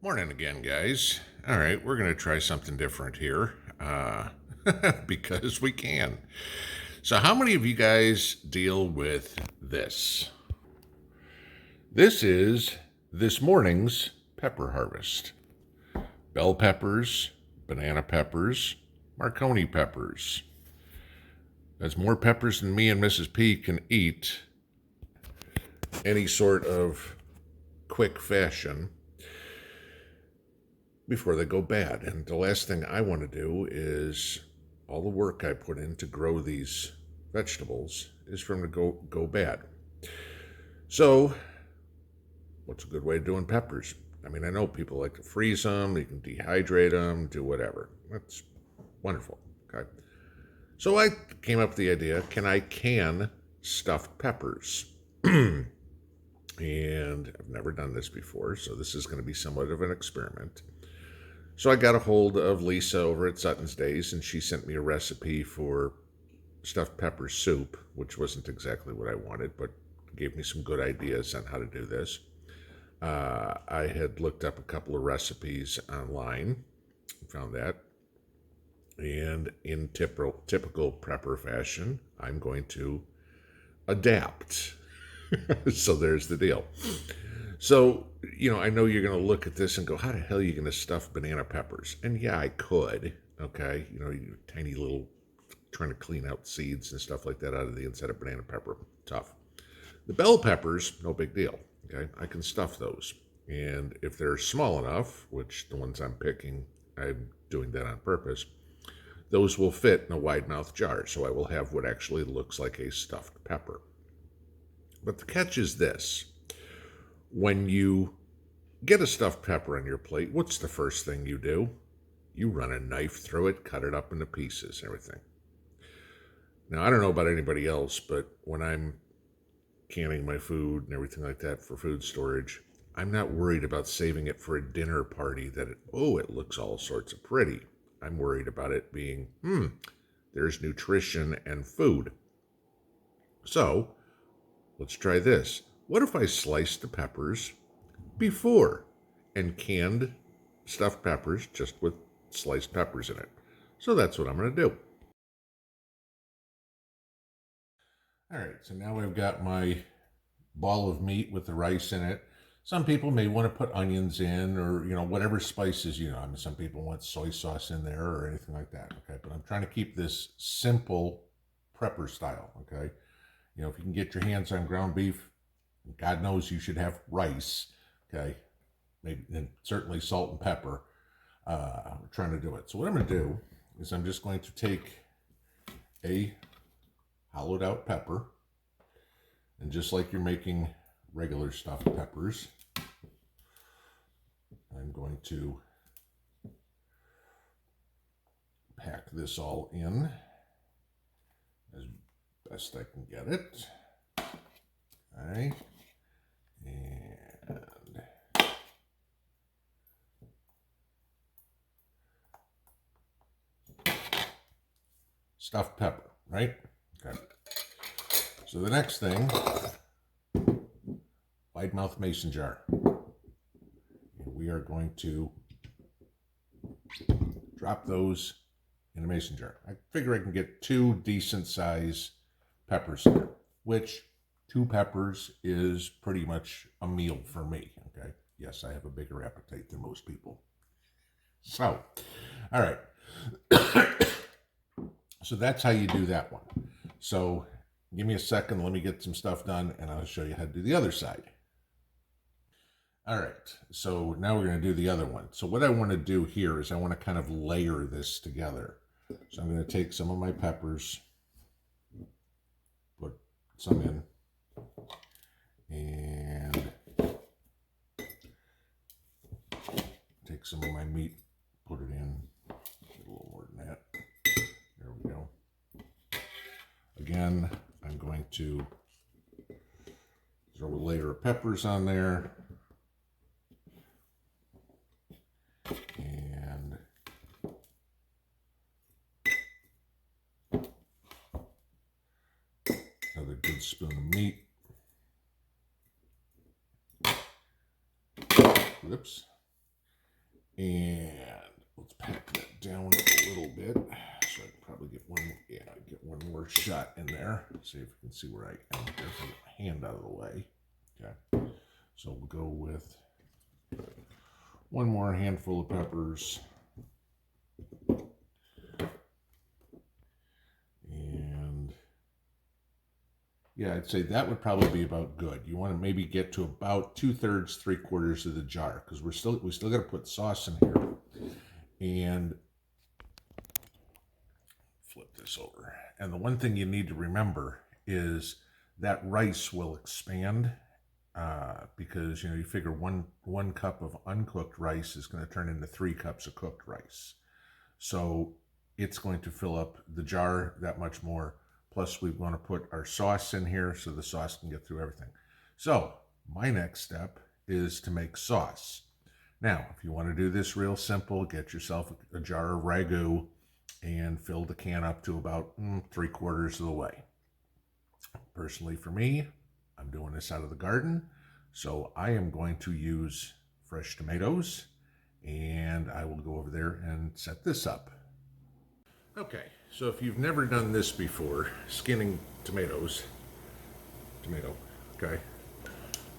Morning again, guys. All right, we're going to try something different here because we can. So, how many of you guys deal with this? This is this morning's pepper harvest: bell peppers, banana peppers, Marconi peppers. That's more peppers than me and Mrs. P can eat any sort of quick fashion before they go bad. And the last thing I want to do is all the work I put in to grow these vegetables is for them to go bad. So, what's a good way of doing peppers? I mean, I know people like to freeze them, you can dehydrate them, do whatever. That's wonderful. Okay. So I came up with the idea, can I can stuffed peppers? And I've never done this before, so this is going to be somewhat of an experiment. So I got a hold of Lisa over at Sutton's Days, and she sent me a recipe for stuffed pepper soup, which wasn't exactly what I wanted, but gave me some good ideas on how to do this. I had looked up a couple of recipes online, found that, and in typical prepper fashion, I'm going to adapt. So there's the deal. So, I know you're going to look at this and go, how the hell are you going to stuff banana peppers? And yeah, I could, okay? You tiny little, trying to clean out seeds and stuff like that out of the inside of banana pepper. Tough. The bell peppers, no big deal, okay? I can stuff those. And if they're small enough, which the ones I'm picking, I'm doing that on purpose, those will fit in a wide mouth jar. So I will have what actually looks like a stuffed pepper. But the catch is this. When you get a stuffed pepper on your plate, what's the first thing you do? You run a knife through it, cut it up into pieces, everything. Now, I don't know about anybody else, but when I'm canning my food and everything like that for food storage, I'm not worried about saving it for a dinner party that it looks all sorts of pretty. I'm worried about it being, there's nutrition and food. So, let's try this. What if I sliced the peppers before and canned stuffed peppers just with sliced peppers in it? So that's what I'm going to do. All right, so now I've got my ball of meat with the rice in it. Some people may want to put onions in or, whatever spices, I mean, some people want soy sauce in there or anything like that, okay? But I'm trying to keep this simple prepper style, okay? If you can get your hands on ground beef, God knows you should have rice, okay? Maybe, and certainly salt and pepper. We're trying to do it. So what I'm going to do is I'm just going to take a hollowed out pepper, and just like you're making regular stuffed peppers, I'm going to pack this all in as best I can get it. All right. And stuffed pepper, right? Okay. So the next thing, wide mouth mason jar. We are going to drop those in a mason jar. I figure I can get 2 decent size peppers there, which 2 peppers is pretty much a meal for me, okay? Yes, I have a bigger appetite than most people. So, all right. So that's how you do that one. So give me a second, let me get some stuff done, and I'll show you how to do the other side. All right, so now we're going to do the other one. So what I want to do here is I want to kind of layer this together. So I'm going to take some of my peppers, put some in, and take some of my meat, put it in, get a little more than that. There we go. Again, I'm going to throw a layer of peppers on there. And another good spoon of meat. Whoops. And let's pack that down a little bit. So I can probably get one more shot in there. See if you can see where I am. If I get my hand out of the way. Okay. So we'll go with one more handful of peppers. And yeah, I'd say that would probably be about good. You want to maybe get to about 2/3, 3/4 of the jar, because we still got to put sauce in here. And flip this over. And the one thing you need to remember is that rice will expand because you figure one cup of uncooked rice is going to turn into 3 cups of cooked rice. So it's going to fill up the jar that much more. Plus we want to put our sauce in here so the sauce can get through everything. So my next step is to make sauce. Now, if you want to do this real simple, get yourself a jar of ragu and fill the can up to about 3/4 of the way. Personally for me, I'm doing this out of the garden, so I am going to use fresh tomatoes, and I will go over there and set this up. Okay, so if you've never done this before, skinning tomato, okay,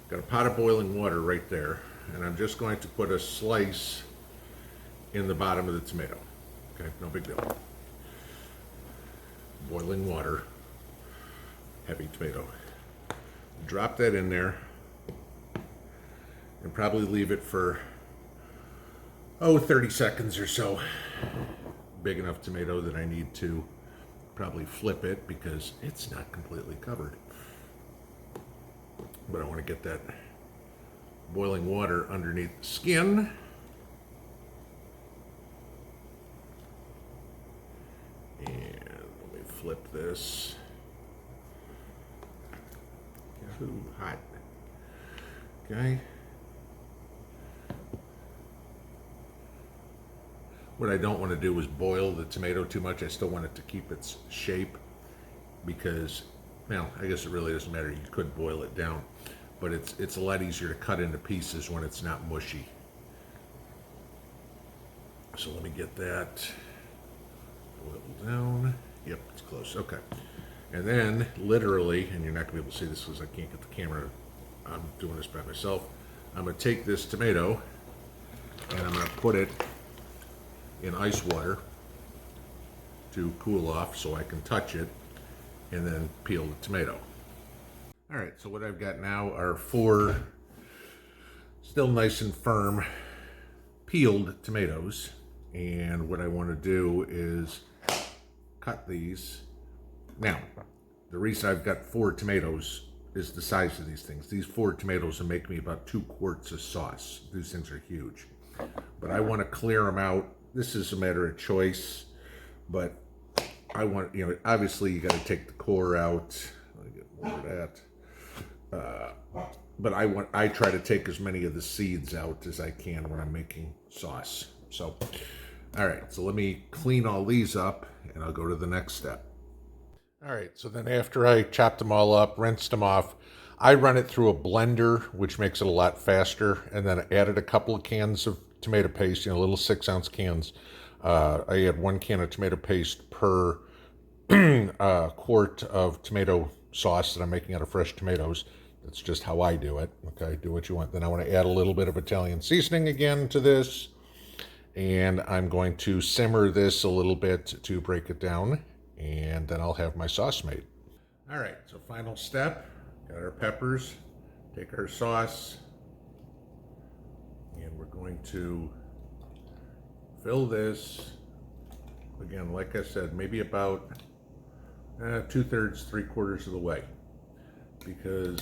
got a pot of boiling water right there, and I'm just going to put a slice in the bottom of the tomato. Okay, no big deal. Boiling water, heavy tomato. Drop that in there and probably leave it for 30 seconds or so. Big enough tomato that I need to probably flip it because it's not completely covered. But I want to get that boiling water underneath the skin. And let me flip this. Yahoo, hot. Okay. What I don't want to do is boil the tomato too much. I still want it to keep its shape because, well, I guess it really doesn't matter. You could boil it down, but it's a lot easier to cut into pieces when it's not mushy. So let me get that boiled down. Yep, it's close. Okay. And then, literally, and you're not going to be able to see this because I can't get the camera. I'm doing this by myself. I'm going to take this tomato and I'm going to put it in ice water to cool off so I can touch it and then peel the tomato. All right, so what I've got now are 4 still nice and firm peeled tomatoes, and what I want to do is cut these. Now, the reason I've got 4 tomatoes is the size of these things. These 4 tomatoes will make me about 2 quarts of sauce. These things are huge. But I want to clear them out. This is a matter of choice, but I want, obviously you got to take the core out. Let me get more of that. But I try to take as many of the seeds out as I can when I'm making sauce. So, all right, so let me clean all these up and I'll go to the next step. All right, so then after I chopped them all up, rinsed them off, I run it through a blender, which makes it a lot faster, and then I added a couple of cans of tomato paste, little 6-ounce cans. I add 1 can of tomato paste per quart of tomato sauce that I'm making out of fresh tomatoes. That's just how I do it. Okay, do what you want. Then I want to add a little bit of Italian seasoning again to this, and I'm going to simmer this a little bit to break it down, and then I'll have my sauce made. All right, so final step. Got our peppers, take our sauce, and we're going to fill this, again, like I said, maybe about 2/3, 3/4 of the way, because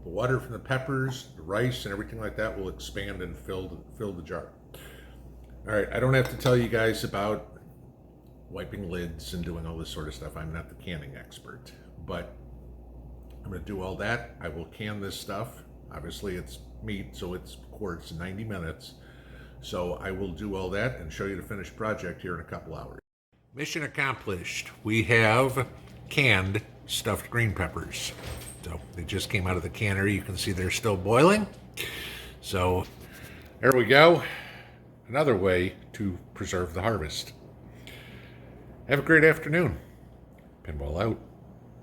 the water from the peppers, the rice, and everything like that will expand and fill the jar. All right, I don't have to tell you guys about wiping lids and doing all this sort of stuff. I'm not the canning expert, but I'm going to do all that. I will can this stuff. Obviously, it's meat, so it's 90 minutes. So I will do all that and show you the finished project here in a couple hours. Mission accomplished. We have canned stuffed green peppers. So they just came out of the cannery. You can see they're still boiling. So there we go. another way to preserve the harvest. Have a great afternoon. Pinball out.